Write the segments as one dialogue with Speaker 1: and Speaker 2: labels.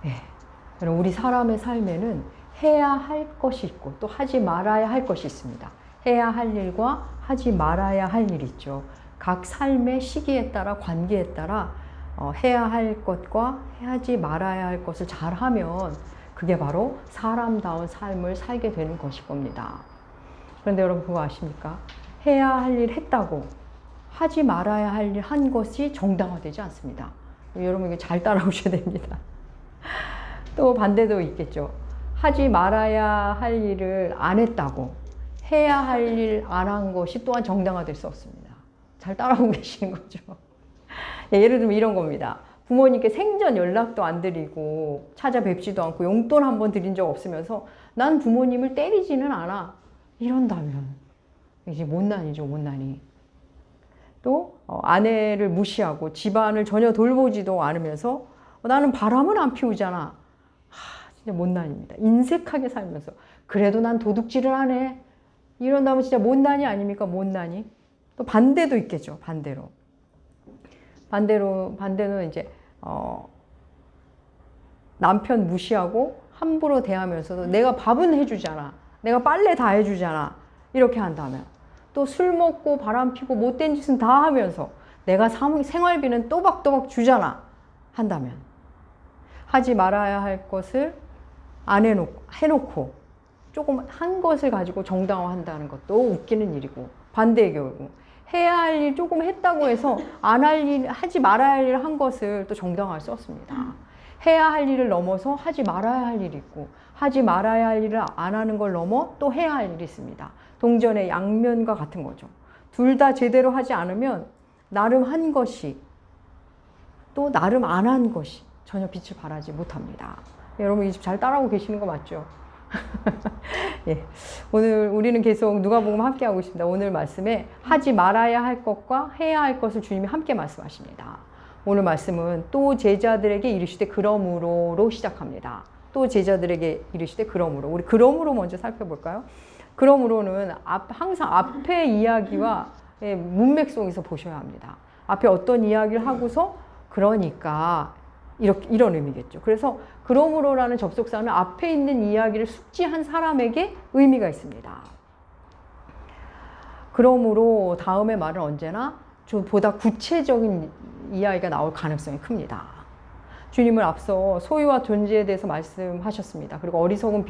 Speaker 1: 예. 그럼 우리 사람의 삶에는 해야 할 것이 있고 또 하지 말아야 할 것이 있습니다. 해야 할 일과 하지 말아야 할 일이 있죠. 각 삶의 시기에 따라 관계에 따라 해야 할 것과 하지 말아야 할 것을 잘하면 그게 바로 사람다운 삶을 살게 되는 것일 겁니다. 그런데 여러분 그거 아십니까? 해야 할 일 했다고 하지 말아야 할 일 한 것이 정당화되지 않습니다. 여러분 이게 잘 따라오셔야 됩니다. 또 반대도 있겠죠. 하지 말아야 할 일을 안 했다고 해야 할 일 안 한 것이 또한 정당화될 수 없습니다. 잘 따라오고 계시는 거죠. 예를 들면 이런 겁니다. 부모님께 생전 연락도 안 드리고 찾아뵙지도 않고 용돈 한 번 드린 적 없으면서 난 부모님을 때리지는 않아. 이런다면 이제 못난이죠, 못난이. 또 아내를 무시하고 집안을 전혀 돌보지도 않으면서 나는 바람은 안 피우잖아. 진짜 못난입니다. 인색하게 살면서 그래도 난 도둑질을 안 해. 이런다면 진짜 못난이 아닙니까? 못난이. 또 반대도 있겠죠. 반대는 이제 남편 무시하고 함부로 대하면서도 내가 밥은 해주잖아. 내가 빨래 다 해주잖아. 이렇게 한다면 또 술 먹고 바람 피고 못된 짓은 다 하면서 내가 생활비는 또박또박 주잖아. 한다면 하지 말아야 할 것을 안 해놓고 조금 한 것을 가지고 정당화한다는 것도 웃기는 일이고 반대의 경우고 해야 할 일 조금 했다고 해서 안 할 일, 하지 말아야 할 일 한 것을 또 정당화할 수 없습니다. 해야 할 일을 넘어서 하지 말아야 할 일이 있고 하지 말아야 할 일을 안 하는 걸 넘어 또 해야 할 일이 있습니다. 동전의 양면과 같은 거죠. 둘 다 제대로 하지 않으면 나름 한 것이 또 나름 안 한 것이 전혀 빛을 발하지 못합니다. 여러분 이 집 잘 따라오고 계시는 거 맞죠? 예. 오늘 우리는 계속 누가복음 함께 하고 있습니다. 오늘 말씀에 하지 말아야 할 것과 해야 할 것을 주님이 함께 말씀하십니다. 오늘 말씀은 또 제자들에게 이르시되 그러므로로 시작합니다. 또 제자들에게 이르시되 그러므로. 우리 그러므로 먼저 살펴볼까요? 그러므로는 항상 앞의 이야기와 문맥 속에서 보셔야 합니다. 앞에 어떤 이야기를 하고서 그러니까 이런 의미겠죠. 그래서 그러므로라는 접속사는 앞에 있는 이야기를 숙지한 사람에게 의미가 있습니다. 그러므로 다음의 말은 언제나 보다 구체적인 이야기가 나올 가능성이 큽니다. 주님은 앞서 소유와 존재에 대해서 말씀하셨습니다. 그리고 어리석은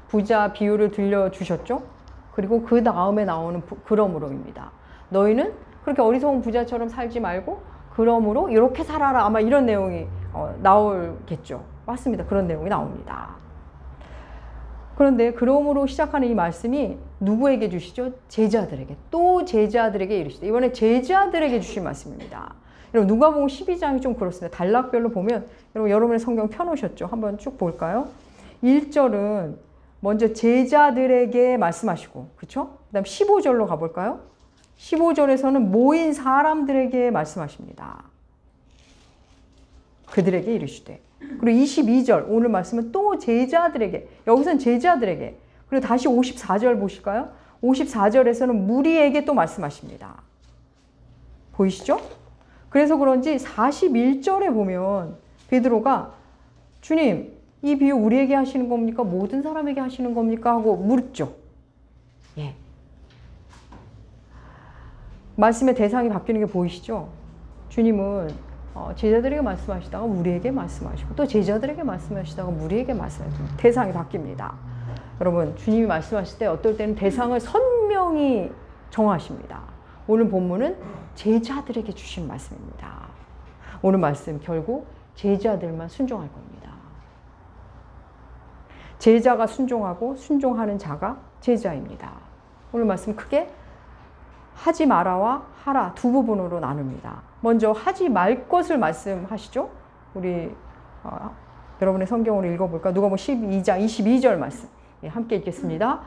Speaker 1: 부자 비유를 들려주셨죠. 그리고 그 다음에 나오는 그러므로입니다. 너희는 그렇게 어리석은 부자처럼 살지 말고 그러므로 이렇게 살아라. 아마 이런 내용이 나오겠죠. 맞습니다. 그런 내용이 나옵니다. 그런데 그러므로 시작하는 이 말씀이 누구에게 주시죠? 제자들에게. 또 제자들에게 이르시되. 이번에 제자들에게 주신 말씀입니다. 여러분 누가복음 12장이 좀 그렇습니다. 단락별로 보면 여러분의 성경 펴놓으셨죠? 한번 쭉 볼까요? 1절은 먼저 제자들에게 말씀하시고 그렇죠? 그 다음 15절로 가볼까요? 15절에서는 모인 사람들에게 말씀하십니다. 그들에게 이르시되. 그리고 22절 오늘 말씀은 또 제자들에게. 여기서는 제자들에게. 그리고 다시 54절 보실까요? 54절에서는 무리에게 또 말씀하십니다. 보이시죠? 그래서 그런지 41절에 보면 베드로가 주님 이 비유 우리에게 하시는 겁니까? 모든 사람에게 하시는 겁니까? 하고 물었죠. 예. 말씀의 대상이 바뀌는 게 보이시죠? 주님은 제자들에게 말씀하시다가 우리에게 말씀하시고 또 제자들에게 말씀하시다가 우리에게 말씀하시고 대상이 바뀝니다. 여러분 주님이 말씀하실 때 어떨 때는 대상을 선명히 정하십니다. 오늘 본문은 제자들에게 주신 말씀입니다. 오늘 말씀 결국 제자들만 순종할 겁니다. 제자가 순종하고 순종하는 자가 제자입니다. 오늘 말씀 크게 하지 마라와 하라 두 부분으로 나눕니다. 먼저 하지 말 것을 말씀하시죠. 우리 여러분의 성경으로 읽어볼까? 누가복음 12장 22절 말씀 함께 읽겠습니다.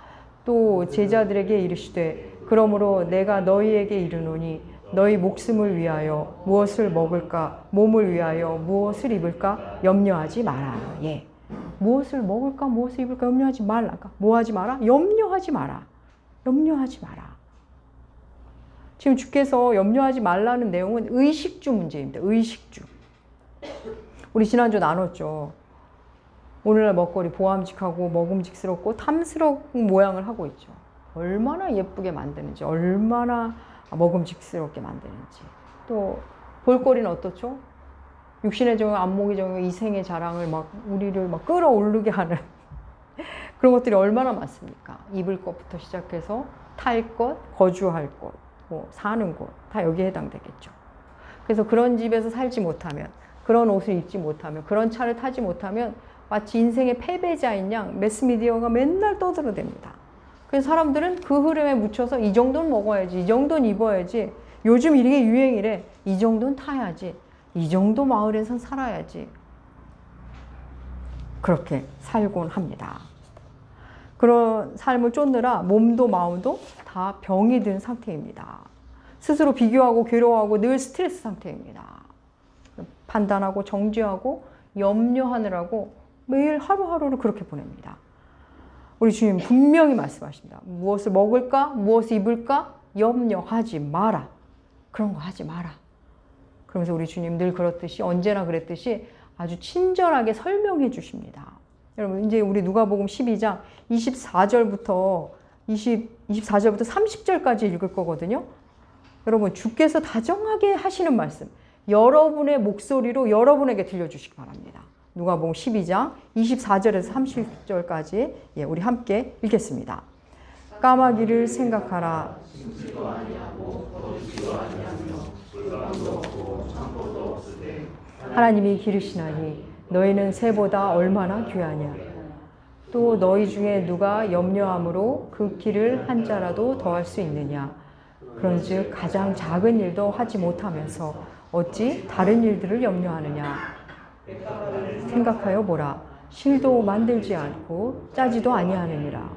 Speaker 1: 또 제자들에게 이르시되 그러므로 내가 너희에게 이르노니 너희 목숨을 위하여 무엇을 먹을까 몸을 위하여 무엇을 입을까 염려하지 마라. 예. 무엇을 먹을까 무엇을 입을까 염려하지 말라. 뭐 하지 마라? 염려하지 마라. 염려하지 마라. 지금 주께서 염려하지 말라는 내용은 의식주 문제입니다. 의식주. 우리 지난주 나눴죠. 오늘날 먹거리 보암직하고 먹음직스럽고 탐스러운 모양을 하고 있죠. 얼마나 예쁘게 만드는지, 얼마나 먹음직스럽게 만드는지. 또 볼거리는 어떻죠? 육신의 정욕, 안목의 정욕, 이생의 자랑을 막 우리를 막 끌어오르게 하는 그런 것들이 얼마나 많습니까? 입을 것부터 시작해서 탈 것, 거주할 것, 뭐 사는 곳, 다 여기에 해당되겠죠. 그래서 그런 집에서 살지 못하면, 그런 옷을 입지 못하면, 그런 차를 타지 못하면 마치 인생의 패배자인 양 매스미디어가 맨날 떠들어댑니다. 그래서 사람들은 그 흐름에 묻혀서 이 정도는 먹어야지, 이 정도는 입어야지, 요즘 이게 유행이래, 이 정도는 타야지, 이 정도 마을에선 살아야지. 그렇게 살곤 합니다. 그런 삶을 쫓느라 몸도 마음도 다 병이 든 상태입니다. 스스로 비교하고 괴로워하고 늘 스트레스 상태입니다. 판단하고 정죄하고 염려하느라고 매일 하루하루를 그렇게 보냅니다. 우리 주님 분명히 말씀하십니다. 무엇을 먹을까? 무엇을 입을까? 염려하지 마라. 그런 거 하지 마라. 그러면서 우리 주님 늘 그렇듯이 언제나 그랬듯이 아주 친절하게 설명해 주십니다. 여러분 이제 우리 누가복음 12장 24절부터 30절까지 읽을 거거든요. 여러분 주께서 다정하게 하시는 말씀 여러분의 목소리로 여러분에게 들려주시기 바랍니다. 누가복음 12장 24절에서 30절까지 우리 함께 읽겠습니다. 까마귀를 생각하라. 하나님이 기르시나니 너희는 새보다 얼마나 귀하냐. 또 너희 중에 누가 염려함으로 그 길을 한 자라도 더할 수 있느냐. 그런즉 가장 작은 일도 하지 못하면서 어찌 다른 일들을 염려하느냐. 생각하여 보라. 실도 만들지 않고 짜지도 아니하느니라.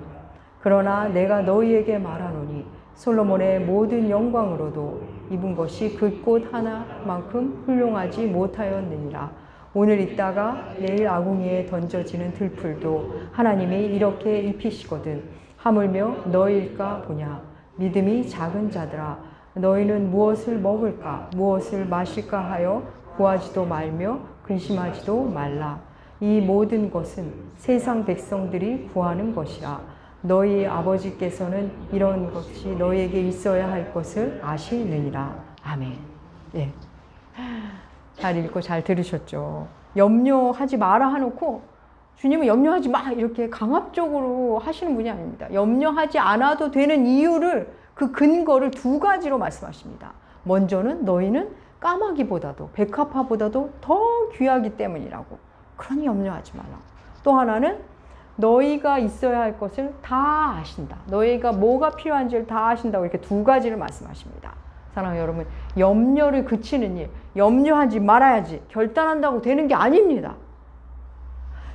Speaker 1: 그러나 내가 너희에게 말하노니 솔로몬의 모든 영광으로도 입은 것이 그 꽃 하나만큼 훌륭하지 못하였느니라. 오늘 있다가 내일 아궁이에 던져지는 들풀도 하나님이 이렇게 입히시거든. 하물며 너희일까 보냐. 믿음이 작은 자들아, 너희는 무엇을 먹을까 무엇을 마실까 하여 구하지도 말며 근심하지도 말라. 이 모든 것은 세상 백성들이 구하는 것이라. 너희 아버지께서는 이런 것이 너희에게 있어야 할 것을 아시느니라. 아멘. 네. 잘 읽고 잘 들으셨죠? 염려하지 마라 해놓고 주님은 염려하지 마 이렇게 강압적으로 하시는 분이 아닙니다. 염려하지 않아도 되는 이유를 그 근거를 두 가지로 말씀하십니다. 먼저는 너희는 까마귀보다도 백합화보다도 더 귀하기 때문이라고. 그러니 염려하지 말라. 또 하나는 너희가 있어야 할 것을 다 아신다. 너희가 뭐가 필요한지를 다 아신다고 이렇게 두 가지를 말씀하십니다. 사랑하는 여러분, 염려를 그치는 일, 염려하지 말아야지 결단한다고 되는 게 아닙니다.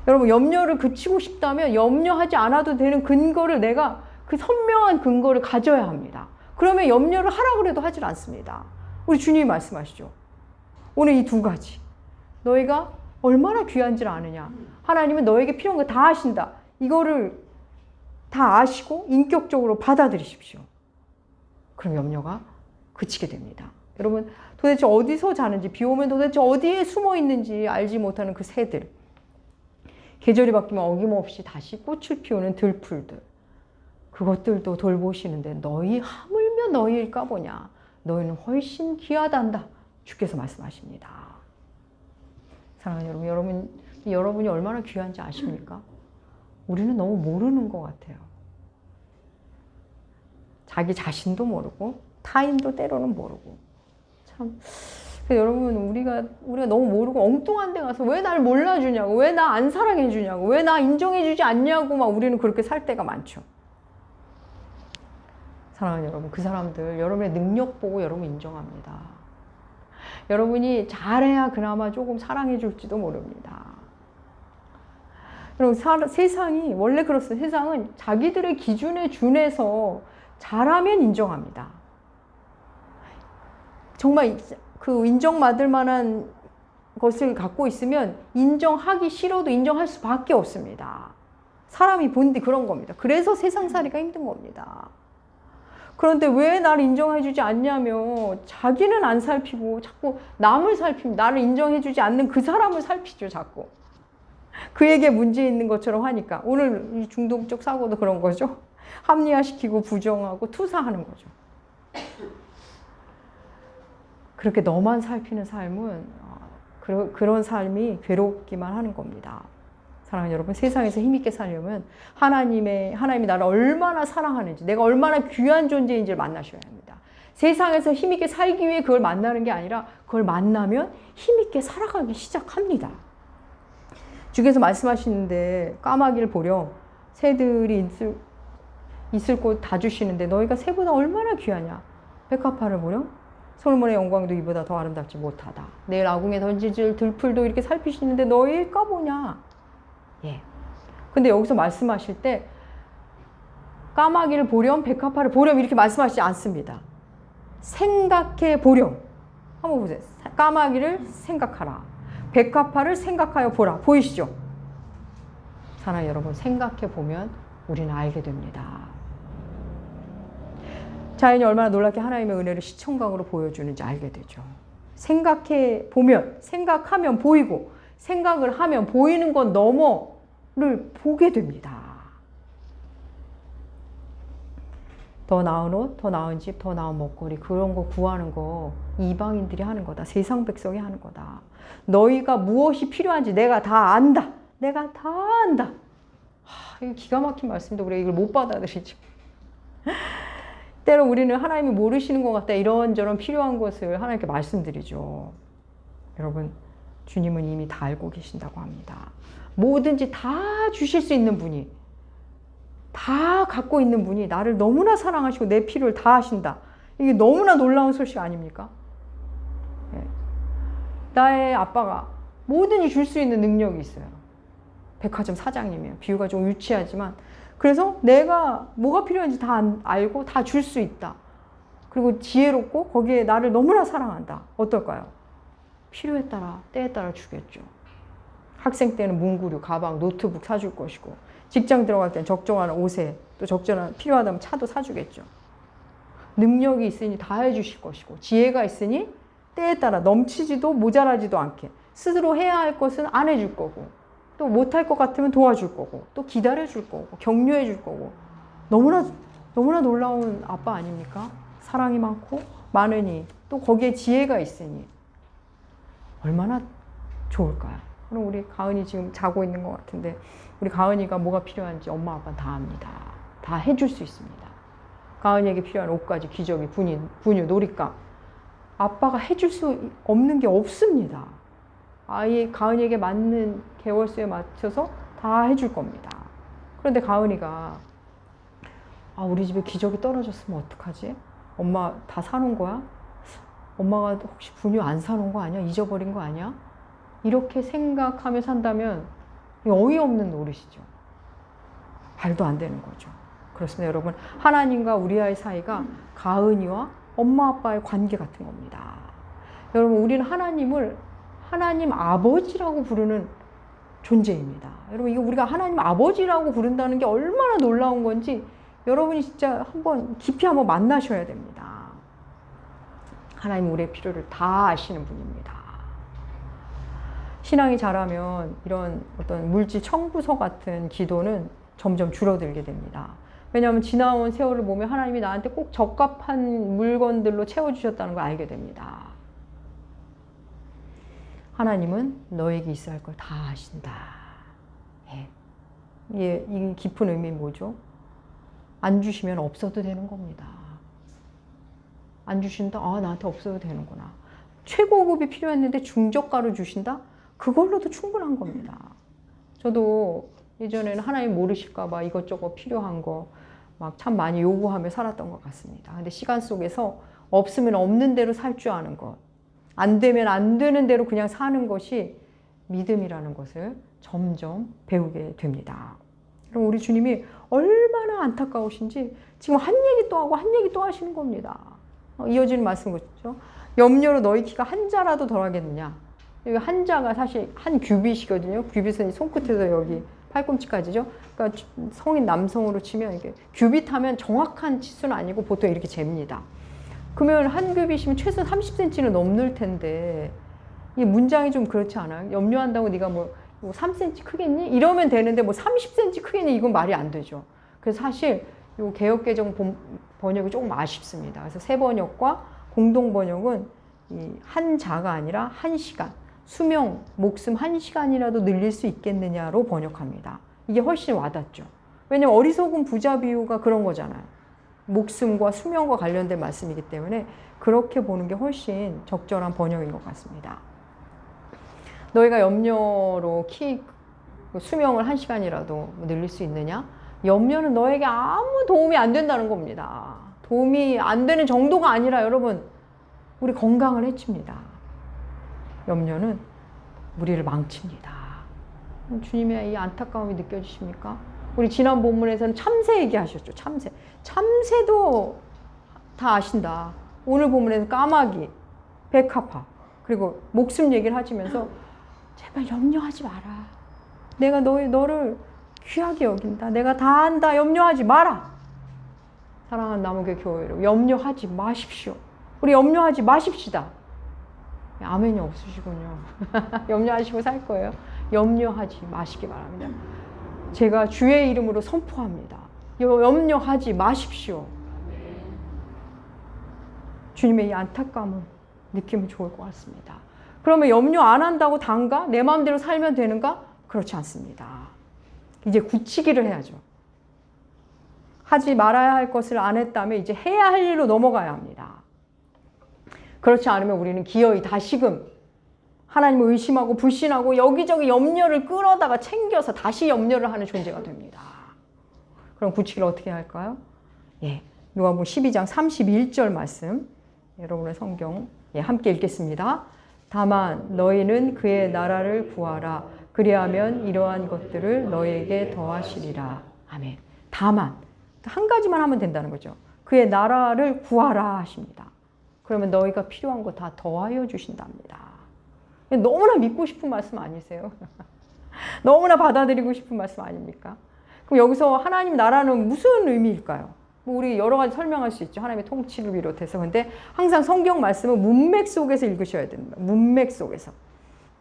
Speaker 1: 여러분, 염려를 그치고 싶다면 염려하지 않아도 되는 근거를 내가 그 선명한 근거를 가져야 합니다. 그러면 염려를 하라고 해도 하질 않습니다. 우리 주님이 말씀하시죠. 오늘 이 두 가지. 너희가 얼마나 귀한지를 아느냐. 하나님은 너에게 필요한 거 다 아신다. 이거를 다 아시고 인격적으로 받아들이십시오. 그럼 염려가 그치게 됩니다. 여러분, 도대체 어디서 자는지, 비 오면 도대체 어디에 숨어 있는지 알지 못하는 그 새들. 계절이 바뀌면 어김없이 다시 꽃을 피우는 들풀들. 그것들도 돌보시는데 너희 하물며 너희일까 보냐. 너희는 훨씬 귀하단다. 주께서 말씀하십니다. 사랑하는 여러분, 여러분이 얼마나 귀한지 아십니까? 우리는 너무 모르는 것 같아요. 자기 자신도 모르고 타인도 때로는 모르고. 참 여러분, 우리가 너무 모르고 엉뚱한 데 가서 왜 날 몰라주냐고, 왜 나 안 사랑해주냐고, 왜 나 인정해주지 않냐고 막 우리는 그렇게 살 때가 많죠. 사랑하는 여러분, 그 사람들 여러분의 능력 보고 여러분 인정합니다. 여러분이 잘해야 그나마 조금 사랑해 줄지도 모릅니다. 여러분, 세상이 원래 그렇습니다. 세상은 자기들의 기준에 준해서 잘하면 인정합니다. 정말 그 인정받을 만한 것을 갖고 있으면 인정하기 싫어도 인정할 수밖에 없습니다. 사람이 본디 그런 겁니다. 그래서 세상살이가 힘든 겁니다. 그런데 왜 나를 인정해주지 않냐며 자기는 안 살피고 자꾸 남을 살핍니다. 나를 인정해주지 않는 그 사람을 살피죠, 자꾸. 그에게 문제 있는 것처럼 하니까 오늘 이 중동적 사고도 그런 거죠. 합리화시키고 부정하고 투사하는 거죠. 그렇게 너만 살피는 삶은 그런 삶이 괴롭기만 하는 겁니다. 사랑하는 여러분, 세상에서 힘있게 살려면 하나님이 나를 얼마나 사랑하는지, 내가 얼마나 귀한 존재인지를 만나셔야 합니다. 세상에서 힘있게 살기 위해 그걸 만나는 게 아니라 그걸 만나면 힘있게 살아가기 시작합니다. 주께서 말씀하시는데 까마귀를 보렴 새들이 있을 곳 다 주시는데 너희가 새보다 얼마나 귀하냐. 백합화를 보렴 솔몬의 영광도 이보다 더 아름답지 못하다. 내일 아궁에 던지질 들풀도 이렇게 살피시는데 너희일까 보냐. 예. 근데 여기서 말씀하실 때 까마귀를 보렴 백합화를 보렴 이렇게 말씀하시지 않습니다. 생각해 보렴. 한번 보세요. 까마귀를 생각하라. 백합화를 생각하여 보라. 보이시죠? 사랑하는 여러분, 생각해 보면 우리는 알게 됩니다. 자연이 얼마나 놀랍게 하나님의 은혜를 시청각으로 보여주는지 알게 되죠. 생각해 보면, 생각하면 보이고, 생각을 하면 보이는 것 너머를 보게 됩니다. 더 나은 옷, 더 나은 집, 더 나은 먹거리, 그런 거 구하는 거 이방인들이 하는 거다. 세상 백성이 하는 거다. 너희가 무엇이 필요한지 내가 다 안다. 내가 다 안다. 이거 기가 막힌 말씀인데 우리가 이걸 못 받아들이죠. 때로 우리는 하나님이 모르시는 것 같다. 이런저런 필요한 것을 하나님께 말씀드리죠. 여러분, 주님은 이미 다 알고 계신다고 합니다. 뭐든지 다 주실 수 있는 분이, 다 갖고 있는 분이 나를 너무나 사랑하시고 내 필요를 다 하신다. 이게 너무나 놀라운 소식 아닙니까? 네. 나의 아빠가 뭐든지 줄 수 있는 능력이 있어요. 백화점 사장님이에요. 비유가 좀 유치하지만 그래서 내가 뭐가 필요한지 다 알고 다 줄 수 있다. 그리고 지혜롭고 거기에 나를 너무나 사랑한다. 어떨까요? 필요에 따라 때에 따라 주겠죠. 학생 때는 문구류, 가방, 노트북 사줄 것이고 직장 들어갈 때는 적정한 옷에 또 적절한 필요하다면 차도 사주겠죠. 능력이 있으니 다 해주실 것이고 지혜가 있으니 때에 따라 넘치지도 모자라지도 않게 스스로 해야 할 것은 안 해줄 거고 또 못할 것 같으면 도와줄 거고 또 기다려줄 거고 격려해줄 거고 너무나 놀라운 아빠 아닙니까? 사랑이 많고 많으니 또 거기에 지혜가 있으니 얼마나 좋을까요? 그럼 우리 가은이 지금 자고 있는 것 같은데 우리 가은이가 뭐가 필요한지 엄마 아빠는 다 압니다. 다 해줄 수 있습니다. 가은이에게 필요한 옷가지, 기저귀, 분유, 놀잇감 아빠가 해줄 수 없는 게 없습니다. 가은이에게 맞는 개월수에 맞춰서 다 해줄 겁니다. 그런데 가은이가 우리 집에 기저귀 떨어졌으면 어떡하지? 엄마 다 사놓은 거야? 엄마가 혹시 분유 안 사놓은 거 아니야? 잊어버린 거 아니야? 이렇게 생각하며 산다면 어이없는 노릇이죠. 말도 안 되는 거죠. 그렇습니다, 여러분. 하나님과 우리 아이 사이가 가은이와 엄마 아빠의 관계 같은 겁니다. 여러분, 우리는 하나님을 하나님 아버지라고 부르는 존재입니다. 여러분, 이거 우리가 하나님 아버지라고 부른다는 게 얼마나 놀라운 건지 여러분이 진짜 깊이 한번 만나셔야 됩니다. 하나님 우리의 필요를 다 아시는 분입니다. 신앙이 자라면 이런 어떤 물질 청부서 같은 기도는 점점 줄어들게 됩니다. 왜냐하면 지나온 세월을 보면 하나님이 나한테 꼭 적합한 물건들로 채워주셨다는 걸 알게 됩니다. 하나님은 너에게 있어야 할 걸 다 아신다. 이 깊은 의미는 뭐죠? 안 주시면 없어도 되는 겁니다. 안 주신다? 나한테 없어도 되는구나. 최고급이 필요했는데 중저가로 주신다? 그걸로도 충분한 겁니다. 저도 예전에는 하나님 모르실까 봐 이것저것 필요한 거 막 참 많이 요구하며 살았던 것 같습니다. 근데 시간 속에서 없으면 없는 대로 살 줄 아는 것, 안 되면 안 되는 대로 그냥 사는 것이 믿음이라는 것을 점점 배우게 됩니다. 그럼 우리 주님이 얼마나 안타까우신지 지금 한 얘기 또 하고 한 얘기 또 하시는 겁니다. 이어지는 말씀 그렇죠? 염려로 너희 키가 한 자라도 덜하겠느냐. 여기 한 자가 사실 한 규빗이거든요. 규빗은 손끝에서 여기 팔꿈치까지죠. 그러니까 성인 남성으로 치면 이게 규빗 하면 정확한 치수는 아니고 보통 이렇게 잽니다. 그러면 한 규빗이면 최소 30cm는 넘는 텐데 이 문장이 좀 그렇지 않아요? 염려한다고 네가 뭐 뭐 3cm 크겠니? 이러면 되는데 뭐 30cm 크겠니? 이건 말이 안 되죠. 그래서 사실 이 개역개정 번역이 조금 아쉽습니다. 그래서 새 번역과 공동 번역은 이 한자가 아니라 한 시간, 수명, 목숨 한 시간이라도 늘릴 수 있겠느냐로 번역합니다. 이게 훨씬 와닿죠. 왜냐면 어리석은 부자 비유가 그런 거잖아요. 목숨과 수명과 관련된 말씀이기 때문에 그렇게 보는 게 훨씬 적절한 번역인 것 같습니다. 너희가 염려로 수명을 한 시간이라도 늘릴 수 있느냐? 염려는 너에게 아무 도움이 안 된다는 겁니다. 도움이 안 되는 정도가 아니라 여러분, 우리 건강을 해칩니다. 염려는 우리를 망칩니다. 주님의 이 안타까움이 느껴지십니까? 우리 지난 본문에서는 참새 얘기하셨죠. 참새도 다 아신다. 오늘 본문에는 까마귀, 백합화, 그리고 목숨 얘기를 하시면서 제발 염려하지 마라. 내가 너를 귀하게 여긴다. 내가 다 안다. 염려하지 마라. 사랑하는 남은교회 교회로 염려하지 마십시오. 우리 염려하지 마십시다. 아멘이 없으시군요. 염려하시고 살 거예요. 염려하지 마시기 바랍니다. 제가 주의 이름으로 선포합니다. 염려하지 마십시오. 주님의 이 안타까움을 느끼면 좋을 것 같습니다. 그러면 염려 안 한다고 단가? 내 마음대로 살면 되는가? 그렇지 않습니다. 이제 굳히기를 해야죠. 하지 말아야 할 것을 안 했다면 이제 해야 할 일로 넘어가야 합니다. 그렇지 않으면 우리는 기어이 다시금 하나님을 의심하고 불신하고 여기저기 염려를 끌어다가 챙겨서 다시 염려를 하는 존재가 됩니다. 그럼 굳히기를 어떻게 할까요? 누가복음 12장 31절 말씀, 여러분의 성경 함께 읽겠습니다. 다만 너희는 그의 나라를 구하라. 그리하면 이러한 것들을 너희에게 더하시리라. 아멘. 다만 한 가지만 하면 된다는 거죠. 그의 나라를 구하라 하십니다. 그러면 너희가 필요한 거 다 더하여 주신답니다. 너무나 믿고 싶은 말씀 아니세요? 너무나 받아들이고 싶은 말씀 아닙니까? 그럼 여기서 하나님 나라는 무슨 의미일까요? 뭐 우리 여러 가지 설명할 수 있죠. 하나님의 통치를 비롯해서. 근데 항상 성경 말씀은 문맥 속에서 읽으셔야 됩니다. 문맥 속에서.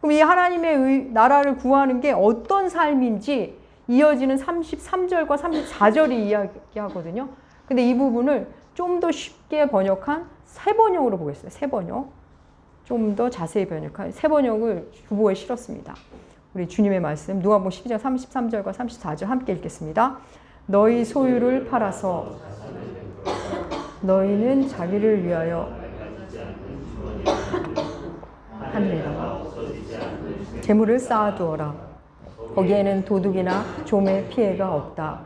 Speaker 1: 그럼 이 하나님의 나라를 구하는 게 어떤 삶인지 이어지는 33절과 34절이 이야기하거든요. 근데 이 부분을 좀 더 쉽게 번역한 새 번역으로 보겠습니다. 새 번역. 좀 더 자세히 번역한 새 번역을 주보에 실었습니다. 우리 주님의 말씀 누가복음 12장 33절과 34절 함께 읽겠습니다. 너희 소유를 팔아서 너희는 자기를 위하여 하늘에다가 재물을 쌓아두어라. 거기에는 도둑이나 좀의 피해가 없다.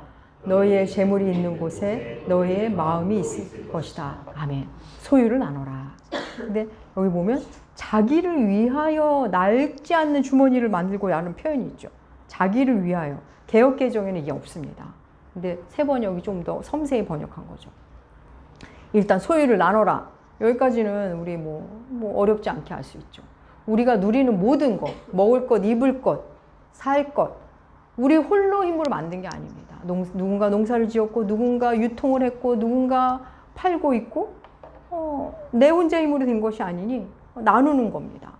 Speaker 1: 너희의 재물이 있는 곳에 너희의 마음이 있을 것이다. 아멘. 소유를 나눠라. 근데 여기 보면 자기를 위하여 낡지 않는 주머니를 만들고라는 표현이 있죠. 자기를 위하여. 개역개정에는 이게 없습니다. 근데 새 번역이 좀 더 섬세히 번역한 거죠. 일단 소유를 나눠라. 여기까지는 우리 뭐 어렵지 않게 할 수 있죠. 우리가 누리는 모든 것, 먹을 것, 입을 것, 살 것, 우리 홀로 힘으로 만든 게 아닙니다. 누군가 농사를 지었고, 누군가 유통을 했고, 누군가 팔고 있고, 내 혼자 힘으로 된 것이 아니니 나누는 겁니다.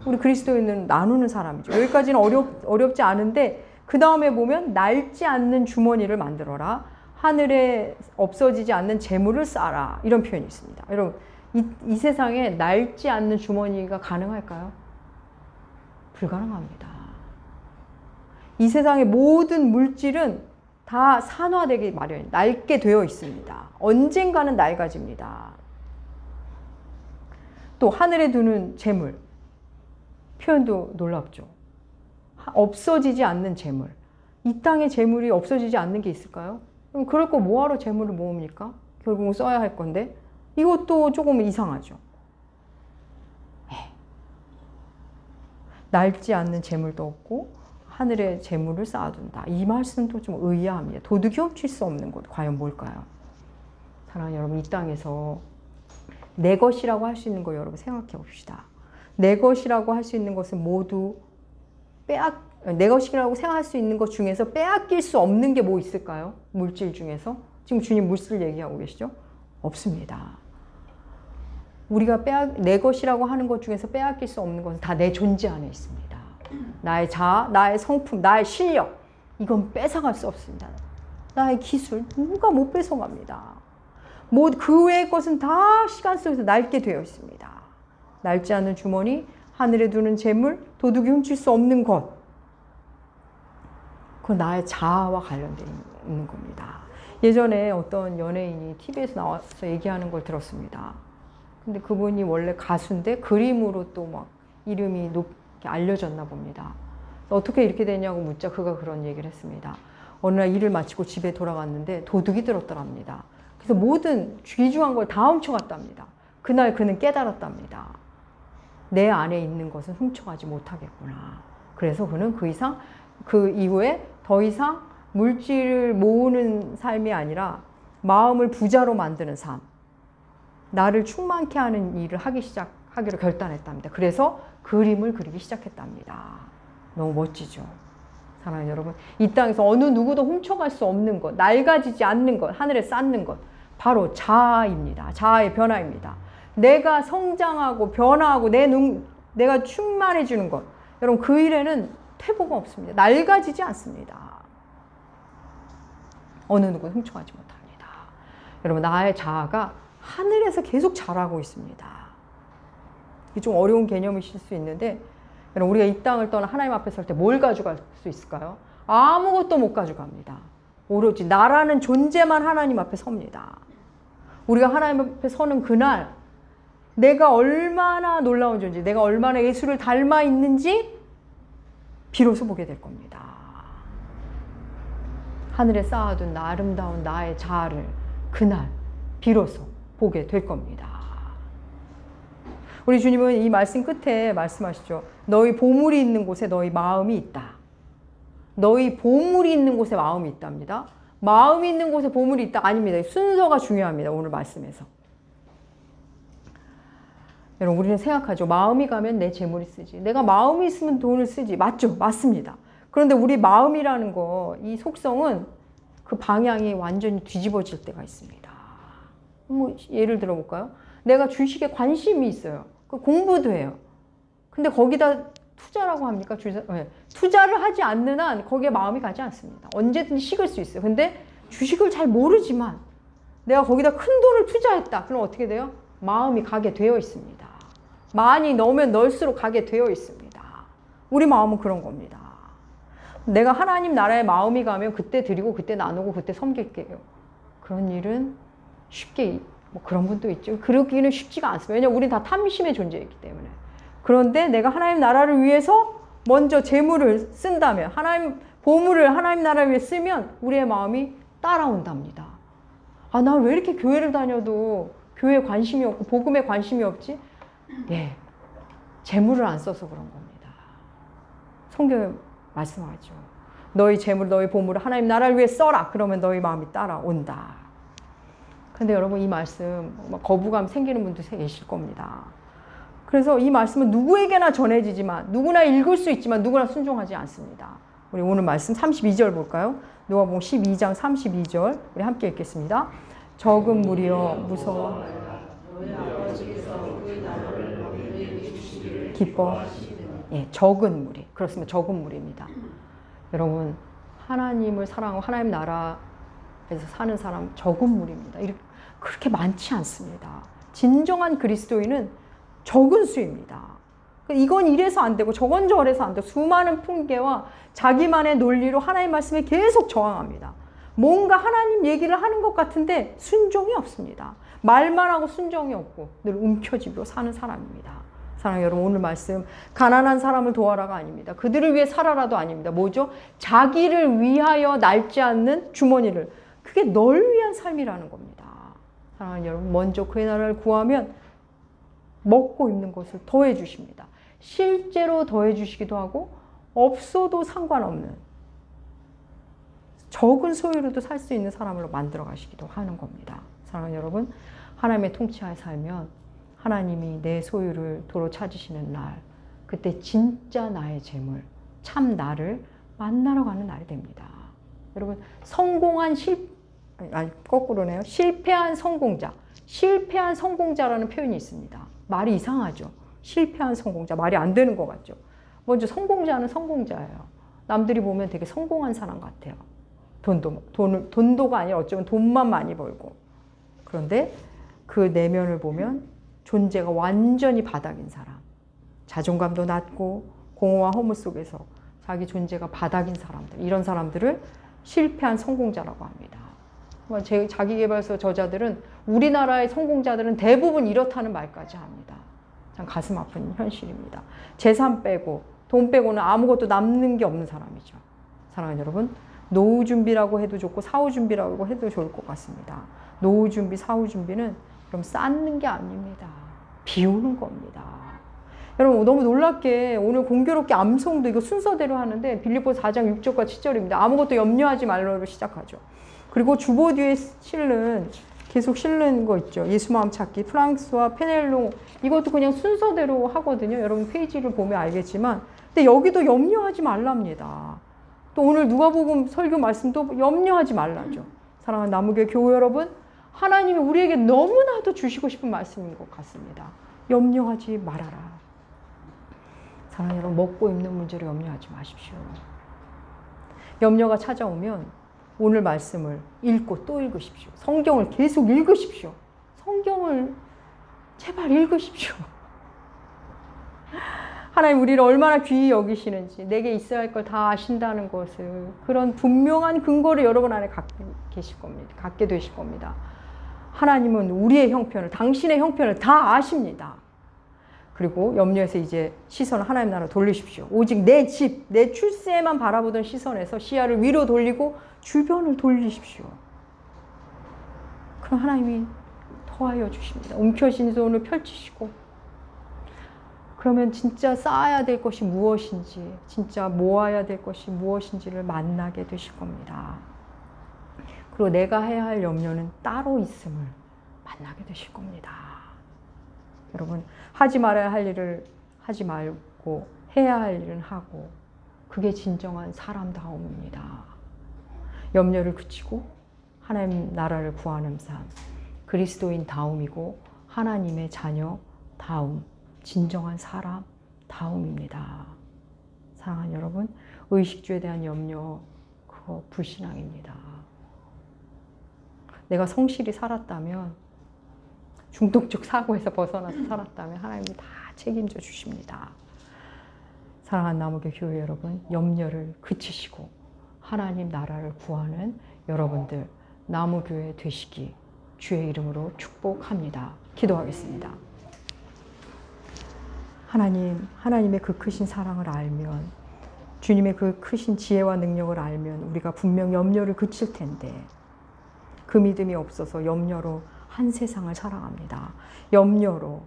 Speaker 1: 우리 그리스도인은 나누는 사람이죠. 여기까지는 어렵지 않은데 그 다음에 보면 낡지 않는 주머니를 만들어라. 하늘에 없어지지 않는 재물을 쌓아라. 이런 표현이 있습니다. 여러분, 이 세상에 낡지 않는 주머니가 가능할까요? 불가능합니다. 이 세상의 모든 물질은 다 산화되기 마련, 낡게 되어 있습니다. 언젠가는 낡아집니다. 또 하늘에 두는 재물, 표현도 놀랍죠. 없어지지 않는 재물. 이 땅의 재물이 없어지지 않는 게 있을까요? 그럼 그럴 거 뭐하러 재물을 모읍니까? 결국은 써야 할 건데 이것도 조금 이상하죠. 낡지 않는 재물도 없고 하늘에 재물을 쌓아둔다. 이 말씀도 좀 의아합니다. 도둑이 훔칠 수 없는 곳 과연 뭘까요? 사랑하는 여러분, 이 땅에서 내 것이라고 할 수 있는 거 여러분 생각해 봅시다. 내 것이라고 할 수 있는 것은 모두 내 것이라고 생각할 수 있는 것 중에서 빼앗길 수 없는 게 뭐 있을까요? 물질 중에서. 지금 주님 물질 얘기하고 계시죠? 없습니다. 우리가 내 것이라고 하는 것 중에서 빼앗길 수 없는 것은 다 내 존재 안에 있습니다. 나의 자아, 나의 성품, 나의 실력, 이건 뺏어갈 수 없습니다. 나의 기술, 누가 못 뺏어갑니다. 그 외의 것은 다 시간 속에서 낡게 되어 있습니다. 낡지 않는 주머니, 하늘에 두는 재물, 도둑이 훔칠 수 없는 것. 그건 나의 자아와 관련되어 있는 겁니다. 예전에 어떤 연예인이 TV에서 나와서 얘기하는 걸 들었습니다. 근데 그분이 원래 가수인데 그림으로 또 막 이름이 높게 알려졌나 봅니다. 어떻게 이렇게 되냐고 묻자 그가 그런 얘기를 했습니다. 어느 날 일을 마치고 집에 돌아갔는데 도둑이 들었더랍니다. 그래서 모든 귀중한 걸 다 훔쳐갔답니다. 그날 그는 깨달았답니다. 내 안에 있는 것은 훔쳐가지 못하겠구나. 그래서 그는 그 이후에 더 이상 물질을 모으는 삶이 아니라 마음을 부자로 만드는 삶, 나를 충만케 하는 일을 하기로 결단했답니다. 그래서 그림을 그리기 시작했답니다. 너무 멋지죠. 사랑하는 여러분, 이 땅에서 어느 누구도 훔쳐갈 수 없는 것, 낡아지지 않는 것, 하늘에 쌓는 것, 바로 자아입니다. 자아의 변화입니다. 내가 성장하고 변화하고 내가 충만해지는 것, 여러분 그 일에는 퇴보가 없습니다. 낡아지지 않습니다. 어느 누구도 훔쳐가지 못합니다. 여러분, 나의 자아가 하늘에서 계속 자라고 있습니다. 이게 좀 어려운 개념이실 수 있는데, 여러분, 우리가 이 땅을 떠나 하나님 앞에 설 때 뭘 가져갈 수 있을까요? 아무것도 못 가져갑니다. 오로지 나라는 존재만 하나님 앞에 섭니다. 우리가 하나님 앞에 서는 그날, 내가 얼마나 놀라운 존재, 내가 얼마나 예수를 닮아 있는지 비로소 보게 될 겁니다. 하늘에 쌓아둔 아름다운 나의 자아를 그날 비로소 보게 될 겁니다. 우리 주님은 이 말씀 끝에 말씀하시죠. 너희 보물이 있는 곳에 너희 마음이 있다. 너희 보물이 있는 곳에 마음이 있답니다. 마음이 있는 곳에 보물이 있다? 아닙니다. 순서가 중요합니다. 오늘 말씀에서. 여러분, 우리는 생각하죠. 마음이 가면 내 재물이 쓰지. 내가 마음이 있으면 돈을 쓰지. 맞죠? 맞습니다. 그런데 우리 마음이라는 거, 이 속성은 그 방향이 완전히 뒤집어질 때가 있습니다. 뭐 예를 들어 볼까요? 내가 주식에 관심이 있어요. 그 공부도 해요. 근데 거기다 투자라고 합니까? 투자를 하지 않는 한 거기에 마음이 가지 않습니다. 언제든지 식을 수 있어요. 근데 주식을 잘 모르지만 내가 거기다 큰 돈을 투자했다. 그럼 어떻게 돼요? 마음이 가게 되어 있습니다. 많이 넣으면 넣을수록 가게 되어 있습니다. 우리 마음은 그런 겁니다. 내가 하나님 나라에 마음이 가면 그때 드리고 그때 나누고 그때 섬길게요. 그런 일은 쉽게 뭐 그런 분도 있죠. 그러기는 쉽지가 않습니다. 왜냐하면 우리는 다 탐심의 존재이기 때문에. 그런데 내가 하나님 나라를 위해서 먼저 재물을 쓴다면, 보물을 하나님 나라를 위해 쓰면 우리의 마음이 따라온답니다. 아, 나 왜 이렇게 교회를 다녀도 교회에 관심이 없고 복음에 관심이 없지? 예, 재물을 안 써서 그런 겁니다. 성경에 말씀하죠. 너희 재물, 너희 보물을 하나님 나라를 위해 써라. 그러면 너희 마음이 따라온다. 근데 여러분, 이 말씀 거부감 생기는 분도 계실 겁니다. 그래서 이 말씀은 누구에게나 전해지지만, 누구나 읽을 수 있지만 누구나 순종하지 않습니다. 우리 오늘 말씀 32절 볼까요? 누가복음 12장 32절 우리 함께 읽겠습니다. 적은 무리여 무서워 기뻐. 예, 적은 무리. 그렇습니다. 적은 무리입니다. 여러분, 하나님을 사랑하고 하나님 나라에서 사는 사람 적은 무리입니다. 그렇게 많지 않습니다. 진정한 그리스도인은 적은 수입니다. 이건 이래서 안 되고 저건 저래서 안 되고 수많은 풍계와 자기만의 논리로 하나님 말씀에 계속 저항합니다. 뭔가 하나님 얘기를 하는 것 같은데 순종이 없습니다. 말만 하고 순종이 없고 늘 움켜쥐고 사는 사람입니다. 사랑하는 여러분, 오늘 말씀 가난한 사람을 도와라가 아닙니다. 그들을 위해 살아라도 아닙니다. 뭐죠? 자기를 위하여 낡지 않는 주머니를, 그게 널 위한 삶이라는 겁니다. 사랑하는 여러분, 먼저 그의 나라를 구하면 먹고 입는 것을 더해 주십니다. 실제로 더해 주시기도 하고 없어도 상관없는 적은 소유로도 살 수 있는 사람으로 만들어 가시기도 하는 겁니다. 사랑하는 여러분, 하나님의 통치하에 살면 하나님이 내 소유를 도로 찾으시는 날, 그때 진짜 나의 재물, 참 나를 만나러 가는 날이 됩니다. 여러분, 거꾸로네요. 실패한 성공자. 실패한 성공자라는 표현이 있습니다. 말이 이상하죠. 실패한 성공자. 말이 안 되는 것 같죠. 먼저 성공자는 성공자예요. 남들이 보면 되게 성공한 사람 같아요. 돈도가 아니라 어쩌면 돈만 많이 벌고. 그런데 그 내면을 보면 존재가 완전히 바닥인 사람. 자존감도 낮고 공허와 허무 속에서 자기 존재가 바닥인 사람들. 이런 사람들을 실패한 성공자라고 합니다. 자기계발서 저자들은 우리나라의 성공자들은 대부분 이렇다는 말까지 합니다. 참 가슴 아픈 현실입니다. 재산 빼고 돈 빼고는 아무것도 남는 게 없는 사람이죠. 사랑하는 여러분, 노후 준비라고 해도 좋고 사후 준비라고 해도 좋을 것 같습니다. 노후 준비, 사후 준비는 그럼 쌓는 게 아닙니다. 비우는 겁니다. 여러분 너무 놀랍게 오늘 공교롭게 암송도 이거 순서대로 하는데 빌립보서 4장 6절과 7절입니다. 아무것도 염려하지 말라로 시작하죠. 그리고 주보 뒤에 계속 실는 거 있죠. 예수 마음 찾기, 프랑스와 페넬로 이것도 그냥 순서대로 하거든요. 여러분 페이지를 보면 알겠지만 근데 여기도 염려하지 말랍니다. 또 오늘 누가복음 설교 말씀도 염려하지 말라죠. 사랑하는 나무교회 교회 여러분, 하나님이 우리에게 너무나도 주시고 싶은 말씀인 것 같습니다. 염려하지 말아라. 사랑하는 여러분, 먹고 입는 문제로 염려하지 마십시오. 염려가 찾아오면 오늘 말씀을 읽고 또 읽으십시오. 성경을 계속 읽으십시오. 성경을 제발 읽으십시오. 하나님 우리를 얼마나 귀히 여기시는지, 내게 있어야 할 걸 다 아신다는 것을, 그런 분명한 근거를 여러분 안에 갖게 되실 겁니다. 하나님은 우리의 형편을, 당신의 형편을 다 아십니다. 그리고 염려에서 이제 시선을 하나님 나라로 돌리십시오. 오직 내 집, 내 출세만 바라보던 시선에서 시야를 위로 돌리고 주변을 돌리십시오. 그럼 하나님이 더하여 주십니다. 움켜진 손을 펼치시고, 그러면 진짜 쌓아야 될 것이 무엇인지, 진짜 모아야 될 것이 무엇인지를 만나게 되실 겁니다. 그리고 내가 해야 할 염려는 따로 있음을 만나게 되실 겁니다. 여러분, 하지 말아야 할 일을 하지 말고 해야 할 일은 하고, 그게 진정한 사람다움입니다. 염려를 그치고 하나님 나라를 구하는 삶, 그리스도인 다움이고 하나님의 자녀 다움, 진정한 사람 다움입니다. 사랑하는 여러분, 의식주에 대한 염려, 그거 불신앙입니다. 내가 성실히 살았다면, 중독적 사고에서 벗어나서 살았다면 하나님이 다 책임져 주십니다. 사랑하는 나무교회 교회 여러분, 염려를 그치시고 하나님 나라를 구하는 여러분들 나무교회 되시기 주의 이름으로 축복합니다. 기도하겠습니다. 하나님의 그 크신 사랑을 알면, 주님의 그 크신 지혜와 능력을 알면 우리가 분명 염려를 그칠 텐데, 그 믿음이 없어서 염려로 한 세상을 살아갑니다. 염려로,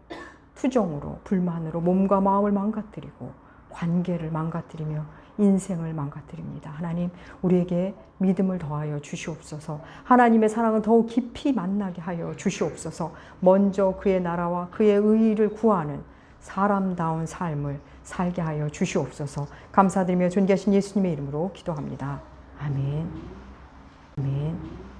Speaker 1: 투정으로, 불만으로 몸과 마음을 망가뜨리고 관계를 망가뜨리며 인생을 망가뜨립니다. 하나님, 우리에게 믿음을 더하여 주시옵소서. 하나님의 사랑을 더욱 깊이 만나게 하여 주시옵소서. 먼저 그의 나라와 그의 의의를 구하는 사람다운 삶을 살게 하여 주시옵소서. 감사드리며 존귀하신 예수님의 이름으로 기도합니다. 아멘. 아멘.